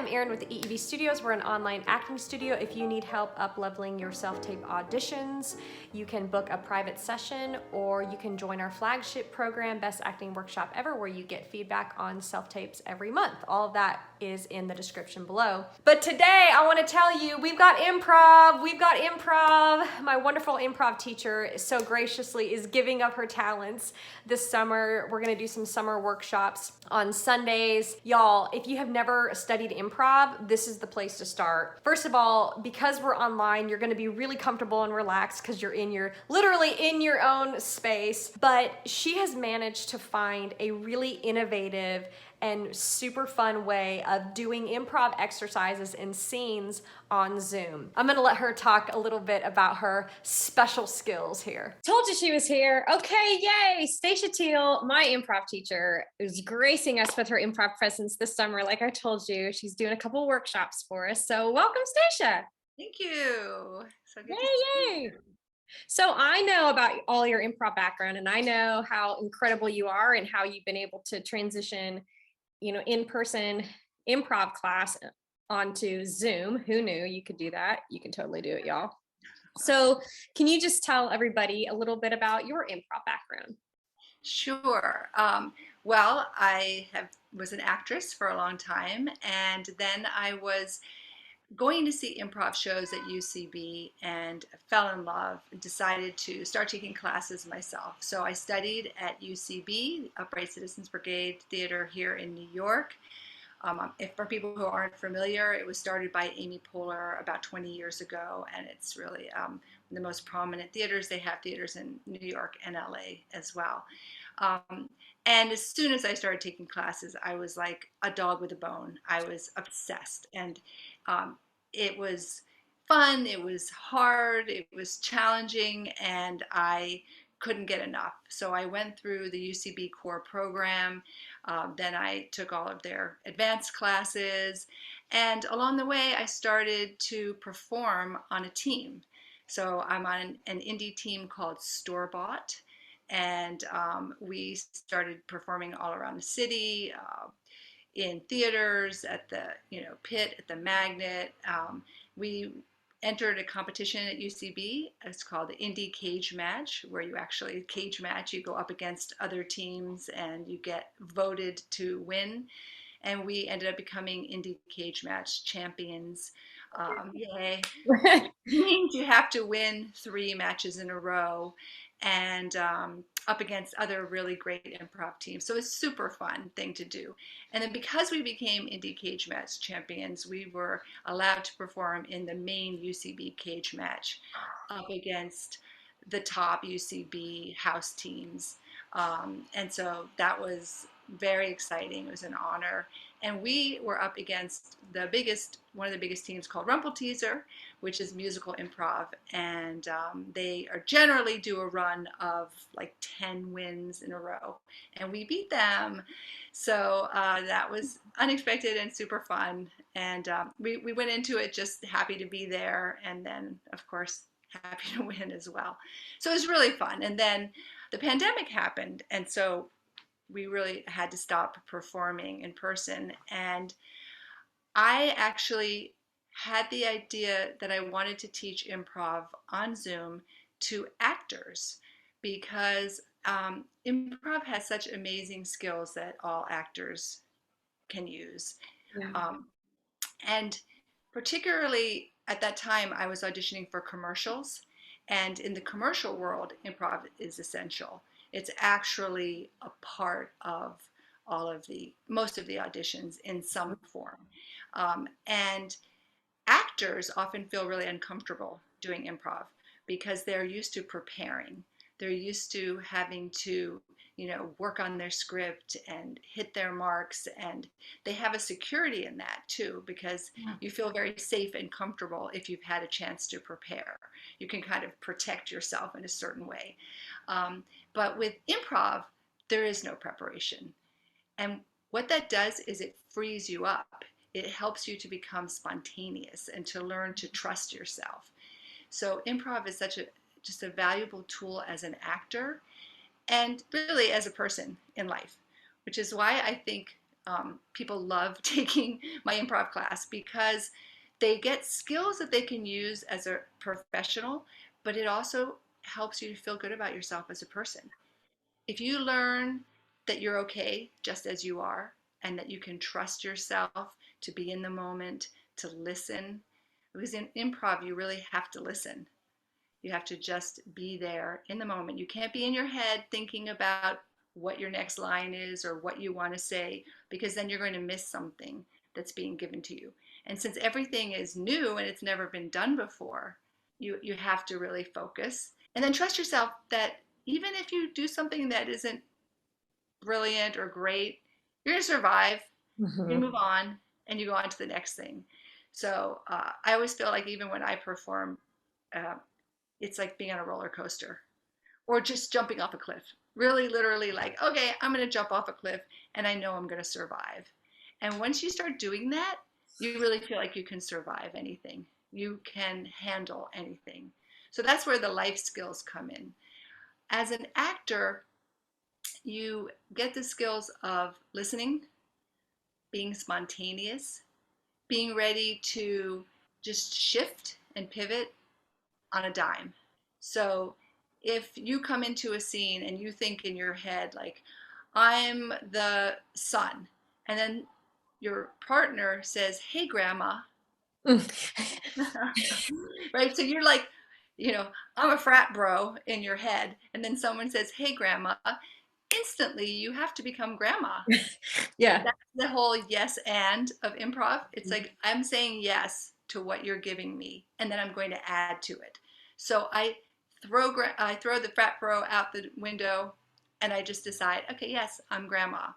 I'm Erin with the E.E.B Studios. We're an online acting studio. If you need help up-leveling your self-tape auditions, you can book a private session or you can join our flagship program, Best Acting Workshop Ever, where you get feedback on self-tapes every month. All of that is in the description below. But today I want to tell you we've got improv. We've got improv. My wonderful improv teacher so graciously is giving up her talents this summer. We're going to do some summer workshops on Sundays. Y'all, if you have never studied improv, this is the place to start. First of all, because we're online, you're going to be really comfortable and relaxed because you're literally in your own space. But she has managed to find a really innovative and super fun way of doing improv exercises and scenes on Zoom. I'm gonna let her talk a little bit about her special skills here. Told you she was here. Okay, yay. Stacia Teal, my improv teacher, is gracing us with her improv presence this summer. Like I told you, she's doing a couple workshops for us. So welcome, Stacia. Thank you. So good to Yay, see yay. you. So I know about all your improv background and I know how incredible you are and how you've been able to transition, in-person improv class onto Zoom. Who knew you could do that? You can totally do it, y'all. So can you just tell everybody a little bit about your improv background? Sure. Well, was an actress for a long time, and then I was going to see improv shows at UCB and fell in love, decided to start taking classes myself. So I studied at UCB, Upright Citizens Brigade Theater here in New York. If for people who aren't familiar, it was started by Amy Poehler about 20 years ago, and it's really the most prominent theaters. They have theaters in New York and LA as well. And as soon as I started taking classes, I was like a dog with a bone. I was obsessed, and it was fun, it was hard, it was challenging, and I couldn't get enough. So I went through the UCB core program. Then I took all of their advanced classes. And along the way, I started to perform on a team. So I'm on an indie team called Store Bought. And we started performing all around the city, in theaters, at the Pit, at the Magnet. We entered a competition at UCB. It's called the Indie Cage Match, where you actually cage match. You go up against other teams and you get voted to win. And we ended up becoming Indie Cage Match champions. Yay. Means you have to win 3 matches in a row and up against other really great improv teams. So it's a super fun thing to do. And then because we became Indie Cage Match champions, we were allowed to perform in the main UCB cage match up against the top UCB house teams. And so that was very exciting. It was an honor. And we were up against one of the biggest teams called Rumpelteazer, which is musical improv. And they are generally do a run of like 10 wins in a row. And we beat them. So that was unexpected and super fun. And we went into it just happy to be there. And then, of course, happy to win as well. So it was really fun. And then the pandemic happened. And so we really had to stop performing in person. And I actually had the idea that I wanted to teach improv on Zoom to actors because improv has such amazing skills that all actors can use. Yeah. And particularly at that time, I was auditioning for commercials. And in the commercial world, improv is essential. It's actually a part of most of the auditions in some form. And actors often feel really uncomfortable doing improv because they're used to preparing. They're used to having to, work on their script and hit their marks. And they have a security in that too, because you feel very safe and comfortable if you've had a chance to prepare. You can kind of protect yourself in a certain way. But with improv, there is no preparation. And what that does is it frees you up. It helps you to become spontaneous and to learn to trust yourself. So improv is just a valuable tool as an actor and really as a person in life, which is why I think people love taking my improv class because they get skills that they can use as a professional, but it also helps you to feel good about yourself as a person. If you learn that you're okay just as you are, and that you can trust yourself to be in the moment, to listen, because in improv, you really have to listen. You have to just be there in the moment. You can't be in your head thinking about what your next line is or what you want to say, because then you're going to miss something that's being given to you. And since everything is new and it's never been done before, you have to really focus. And then trust yourself that even if you do something that isn't brilliant or great, you're going to survive, you Mhm. move on, and you go on to the next thing. So I always feel like even when I perform, uh, it's like being on a roller coaster or just jumping off a cliff. Really, literally, like, okay, I'm going to jump off a cliff and I know I'm going to survive. And once you start doing that, you really feel like you can survive anything, you can handle anything. So that's where the life skills come in. As an actor, you get the skills of listening, being spontaneous, being ready to just shift and pivot on a dime. So if you come into a scene and you think in your head, like, I'm the son, and then your partner says, hey, grandma, right? So you're like, I'm a frat bro in your head. And then someone says, hey, grandma, instantly you have to become grandma. Yeah. That's the whole yes and of improv. It's like I'm saying yes to what you're giving me, and then I'm going to add to it. So I throw the frat bro out the window, and I just decide, okay, yes, I'm grandma.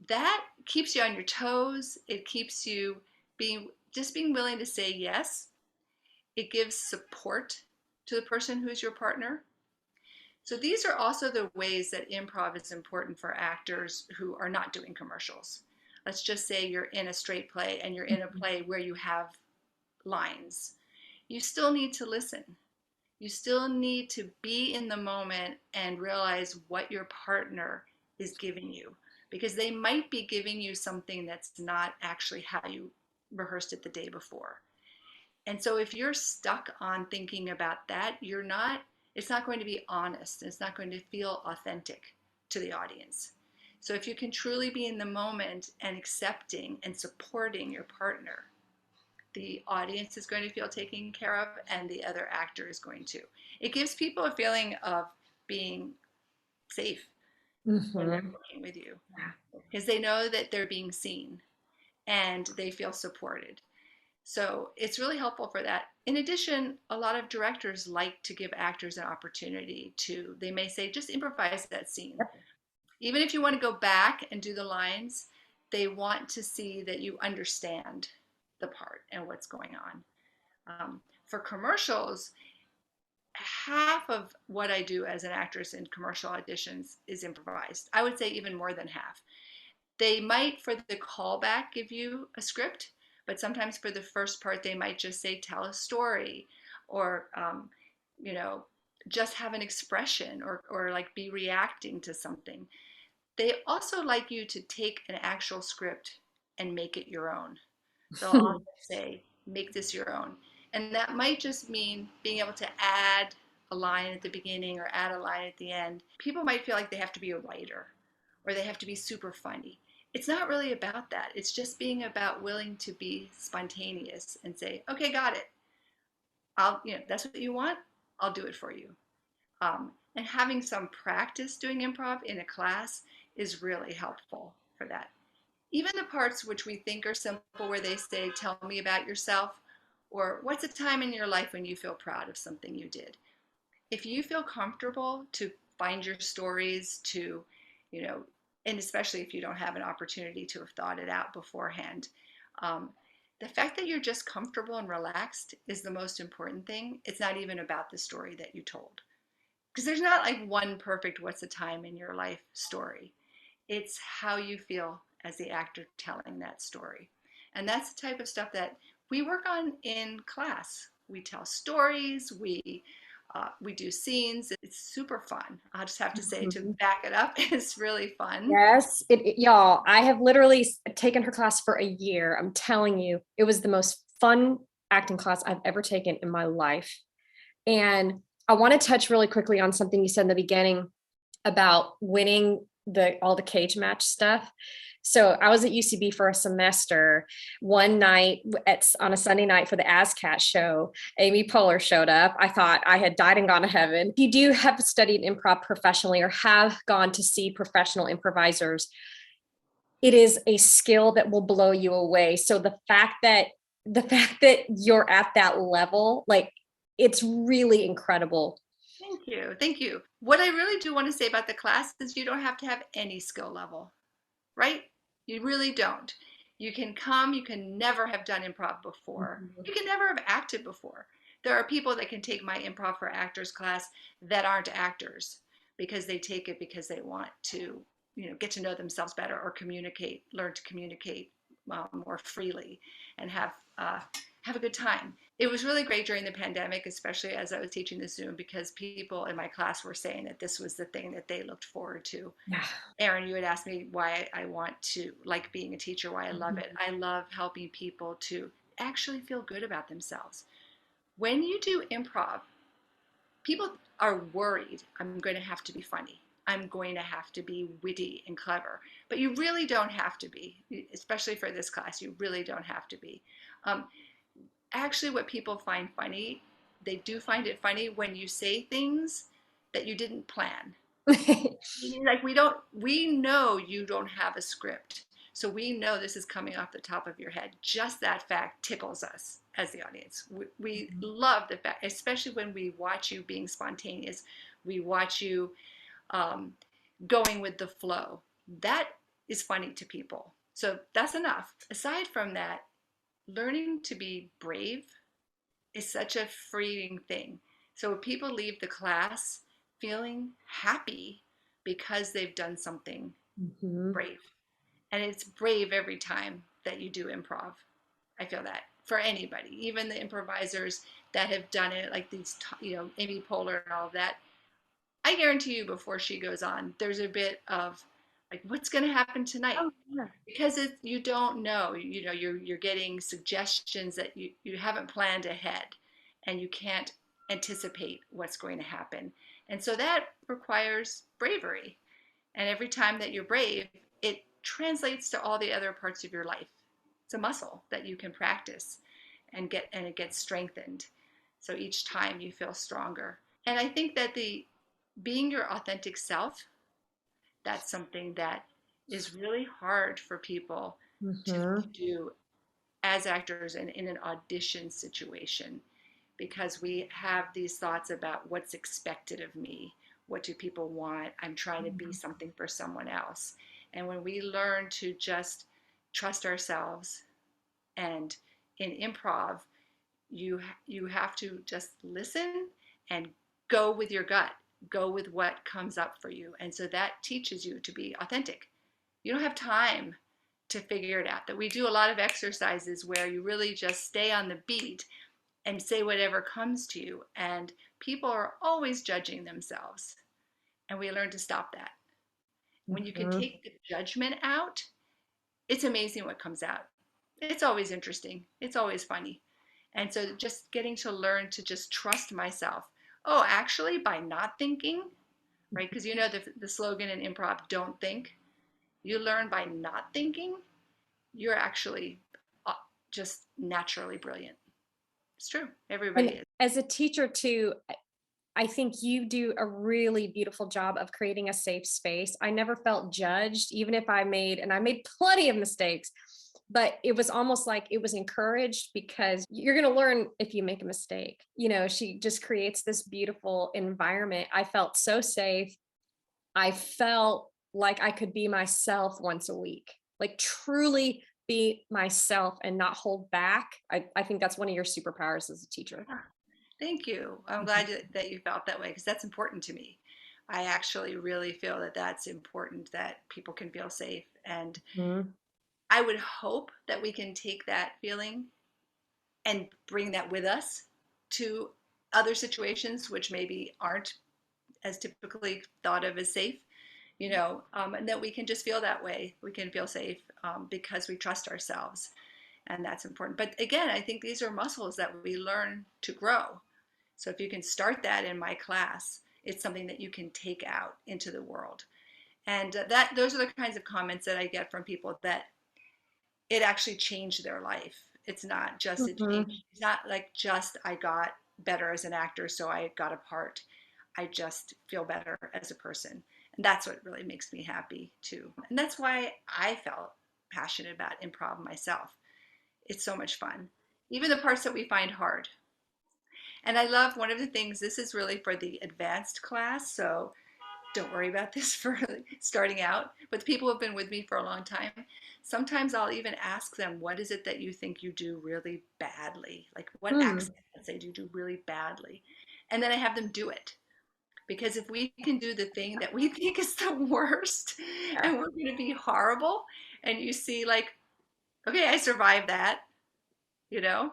That keeps you on your toes. It keeps you being willing to say yes. It gives support to the person who's your partner. So these are also the ways that improv is important for actors who are not doing commercials. Let's just say you're in a straight play and you're in a play where you have lines. You still need to listen. You still need to be in the moment and realize what your partner is giving you, because they might be giving you something that's not actually how you rehearsed it the day before. And so if you're stuck on thinking about that, it's not going to be honest. It's not going to feel authentic to the audience. So if you can truly be in the moment and accepting and supporting your partner, the audience is going to feel taken care of and the other actor is going to. It gives people a feeling of being safe when they're Mhm. working with you, Yeah. because they know that they're being seen and they feel supported. So it's really helpful for that. In addition, a lot of directors like to give actors an opportunity to, they may say, just improvise that scene. Even if you want to go back and do the lines, they want to see that you understand the part and what's going on. For commercials, half of what I do as an actress in commercial auditions is improvised. I would say even more than half. They might, for the callback, give you a script, but sometimes for the first part, they might just say, tell a story, or, you know, just have an expression, or like be reacting to something. They also like you to take an actual script and make it your own. They'll often say, make this your own. And that might just mean being able to add a line at the beginning or add a line at the end. People might feel like they have to be a writer or they have to be super funny. It's not really about that. It's just being about willing to be spontaneous and say, okay, got it. That's what you want. I'll do it for you. And having some practice doing improv in a class is really helpful for that. Even the parts which we think are simple, where they say, tell me about yourself, or what's a time in your life when you feel proud of something you did. If you feel comfortable to find your stories, you know, and especially if you don't have an opportunity to have thought it out beforehand, um, the fact that you're just comfortable and relaxed is the most important thing. It's not even about the story that you told. Because there's not like one perfect what's a time in your life story. It's how you feel as the actor telling that story. And that's the type of stuff that we work on in class. We tell stories, we We do scenes. It's super fun. I'll just have to say, to Mhm. back it up, it's really fun. Yes, y'all, I have literally taken her class for a year. I'm telling you, it was the most fun acting class I've ever taken in my life. And I want to touch really quickly on something you said in the beginning about winning the all the cage match stuff. So I was at UCB for a semester. One night on a Sunday night for the ASCAT show, Amy Poehler showed up. I thought I had died and gone to heaven. If you do have studied improv professionally or have gone to see professional improvisers, it is a skill that will blow you away. So the fact that you're at that level, like, it's really incredible. Thank you. Thank you. What I really do want to say about the class is you don't have to have any skill level, right? You really don't. You can come, you can never have done improv before. You can never have acted before. There are people that can take my improv for actors class that aren't actors because they take it because they want to, get to know themselves better or communicate, learn to communicate more freely and have a good time. It was really great during the pandemic, especially as I was teaching the Zoom, because people in my class were saying that this was the thing that they looked forward to. Yeah. Aaron, you had asked me why I want to like being a teacher, why I love it. I love helping people to actually feel good about themselves. When you do improv, people are worried I'm going to have to be funny. I'm going to have to be witty and clever. But you really don't have to be, especially for this class. You really don't have to be. Um, Actually, what people find funny, they do find it funny when you say things that you didn't plan. Like, we know you don't have a script, so we know this is coming off the top of your head. Just that fact tickles us as the audience. We love the fact, especially when we watch you being spontaneous, we watch you um, going with the flow. That is funny to people, so that's enough. Aside from that, learning to be brave is such a freeing thing. So people leave the class feeling happy because they've done something Mhm. brave. And it's brave every time that you do improv. I feel that for anybody, even the improvisers that have done it, like these, Amy Poehler and all of that. I guarantee you, before she goes on, there's a bit of like, what's going to happen tonight? Oh, yeah. Because you don't know. You're getting suggestions that you haven't planned ahead, and you can't anticipate what's going to happen, and so that requires bravery. And every time that you're brave, it translates to all the other parts of your life. It's a muscle that you can practice and it gets strengthened. So each time you feel stronger. And I think that the being your authentic self, that's something that is really hard for people to Mhm. do as actors and in an audition situation, because we have these thoughts about what's expected of me. What do people want? I'm trying to be something for someone else. And when we learn to just trust ourselves, and in improv, you have to just listen and go with your gut, go with what comes up for you. And so that teaches you to be authentic. You don't have time to figure it out. That we do a lot of exercises where you really just stay on the beat and say whatever comes to you, and people are always judging themselves, and we learn to stop that. When you can Mhm. take the judgment out, it's amazing what comes out. It's always interesting, it's always funny. And so just getting to learn to just trust myself. Oh, actually, by not thinking, right? Because the slogan in improv, don't think. You learn by not thinking, you're actually uh, just naturally brilliant. It's true. Everybody And is. as a teacher too, I think you do a really beautiful job of creating a safe space. I never felt judged, even if I made plenty of mistakes, but it was almost like it was encouraged because you're going to learn if you make a mistake. She just creates this beautiful environment. I felt so safe. I felt like I could be myself once a week, like truly be myself and not hold back. I think that's one of your superpowers as a teacher. Ah, thank you. I'm glad that you felt that way, because that's important to me. I actually really feel that that's important, that people can feel safe. And Mhm. I would hope that we can take that feeling and bring that with us to other situations which maybe aren't as typically thought of as safe, and that we can just feel that way. We can feel safe because we trust ourselves, and that's important. But again, I think these are muscles that we learn to grow. So if you can start that in my class, it's something that you can take out into the world. And that those are the kinds of comments that I get from people, that it actually changed their life. It's not just a change. Mhm. It's not like just I got better as an actor, so I got a part. I just feel better as a person. And that's what really makes me happy too. And that's why I felt passionate about improv myself. It's so much fun. Even the parts that we find hard. And I love one of the things, this is really for the advanced class, so don't worry about this for starting out. But the people who have been with me for a long time, sometimes I'll even ask them, what is it that you think you do really badly? Like, what Mm. accent, let's say, do you do really badly? And then I have them do it. Because if we can do the thing that we think is the worst, Yeah. and we're going to be horrible, and you see, like, okay, I survived that, you know?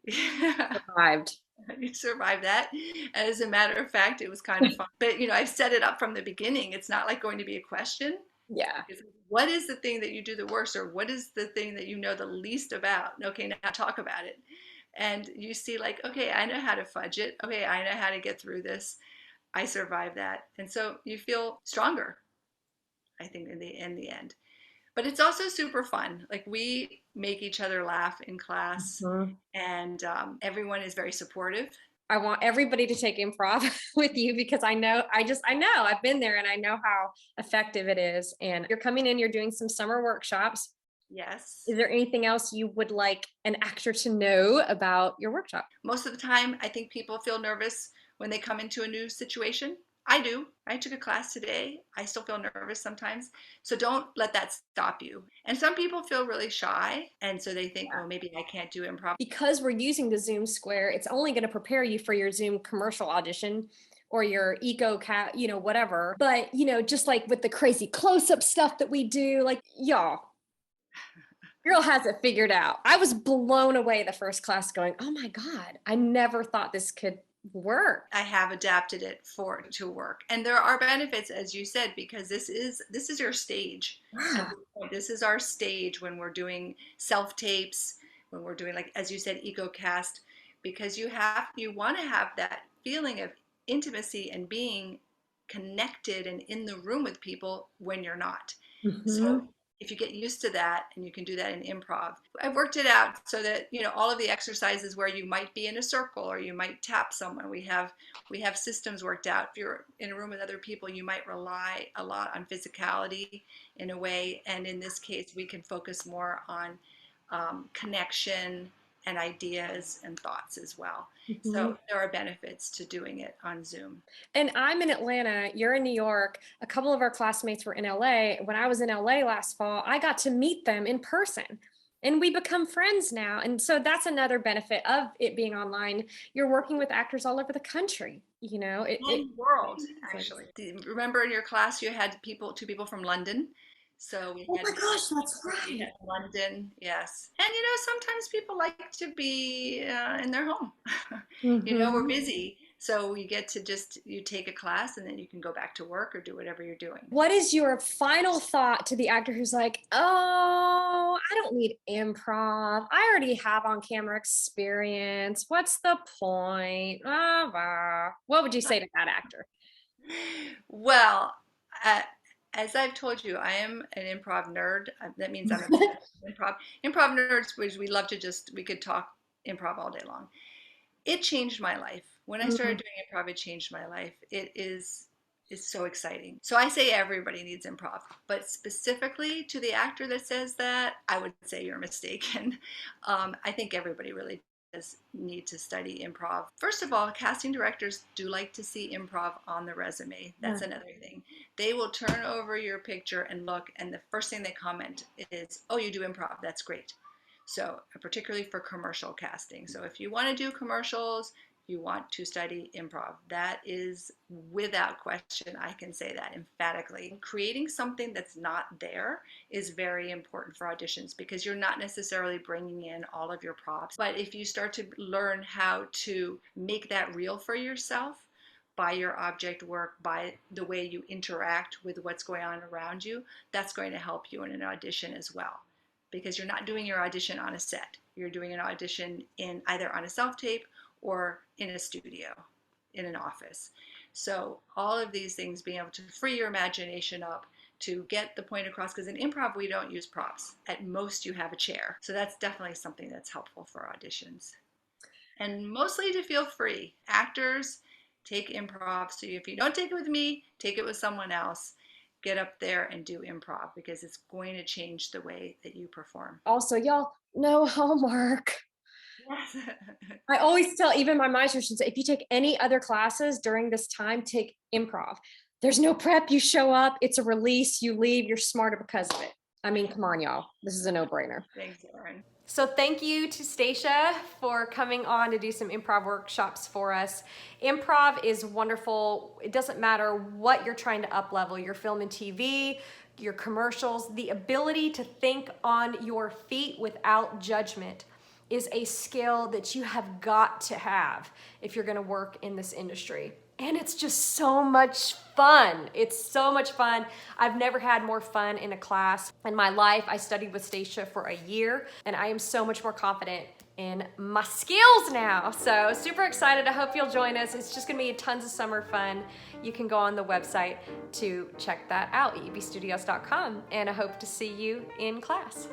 Survived. You survived that. As a matter of fact, it was kind of fun. But, I've set it up from the beginning. It's not like going to be a question. Yeah. It's like, what is the thing that you do the worst, or what is the thing that you know the least about? Okay, now talk about it. And you see, like, okay, I know how to fudge it. Okay, I know how to get through this. I survived that. And so you feel stronger, I think, in the end. But it's also super fun. Like, we make each other laugh in class, Mhm. and everyone is very supportive. I want everybody to take improv with you because I know I've been there and I know how effective it is. And you're coming in, you're doing some summer workshops. Yes. Is there anything else you would like an actor to know about your workshop? Most of the time, I think people feel nervous when they come into a new situation. I do. I took a class today. I still feel nervous sometimes. So don't let that stop you. And some people feel really shy. And so they think, well, maybe I can't do improv. Because we're using the Zoom Square, it's only going to prepare you for your Zoom commercial audition or your eco cat, whatever. But, just like with the crazy close-up stuff that we do, like, y'all, girl has it figured out. I was blown away the first class going, oh my God, I never thought this could work. I have adapted it to work. And there are benefits, as you said, because this is your stage. Yeah. This is our stage when we're doing self tapes, when we're doing, like, as you said, EcoCast, because you want to have that feeling of intimacy and being connected and in the room with people when you're not. So Mhm. if you get used to that, and you can do that in improv, I've worked it out so that all of the exercises where you might be in a circle or you might tap someone, we have systems worked out. If you're in a room with other people, you might rely a lot on physicality in a way, and in this case we can focus more on connection and ideas and thoughts as well. Mhm. So there are benefits to doing it on Zoom. And I'm in Atlanta, you're in New York. A couple of our classmates were in LA. When I was in LA last fall, I got to meet them in person and we become friends now. And so that's another benefit of it being online. You're working with actors all over the country, it And world, actually. Remember in your class you had two people from London? So we Oh had my gosh, that's we right. had London, yes. And sometimes people like to be in their home. We're Mhm. busy, so we get to just you take a class and then you can go back to work or do whatever you're doing. What is your final thought to the actor who's like, oh, I don't need improv. I already have on camera experience. What's the point? Ah, bah. What would you say to that actor? Well, uh, as I've told you, I am an improv nerd. That means I'm obsessed with improv. Improv nerds, which we could talk improv all day long. It changed my life. When I started Mm, doing improv, it changed my life. It's so exciting. So I say everybody needs improv, but specifically to the actor that says that, I would say you're mistaken. I think everybody really does need to study improv. First of all, casting directors do like to see improv on the resume. That's yeah. another thing. They will turn over your picture and look, and the first thing they comment is, "Oh, you do improv. That's great." So, particularly for commercial casting. So, if you want to do commercials, you want to study improv. That is without question, I can say that emphatically. Creating something that's not there is very important for auditions because you're not necessarily bringing in all of your props. But if you start to learn how to make that real for yourself by your object work, by the way you interact with what's going on around you, that's going to help you in an audition as well. Because you're not doing your audition on a set. You're doing an audition in either on a self-tape or in a studio, in an office. So all of these things, being able to free your imagination up to get the point across, because in improv we don't use props. At most you have a chair. So that's definitely something that's helpful for auditions. And mostly to feel free. Actors, take improv. So if you don't take it with me, take it with someone else. Get up there and do improv because it's going to change the way that you perform. Also, y'all, no homework. Yes. I always tell even my maestro students, if you take any other classes during this time, take improv. There's no prep, you show up, it's a release, you leave, you're smarter because of it. I mean, come on, y'all. This is a no-brainer. Thanks, Lauren. So thank you to Stacia for coming on to do some improv workshops for us. Improv is wonderful. It doesn't matter what you're trying to up-level, your film and TV, your commercials, the ability to think on your feet without judgment is a skill that you have got to have if you're gonna work in this industry. And it's just so much fun. It's so much fun. I've never had more fun in a class in my life. I studied with Stacia for a year and I am so much more confident in my skills now. So super excited. I hope you'll join us. It's just gonna be tons of summer fun. You can go on the website to check that out, eebstudios.com. And I hope to see you in class.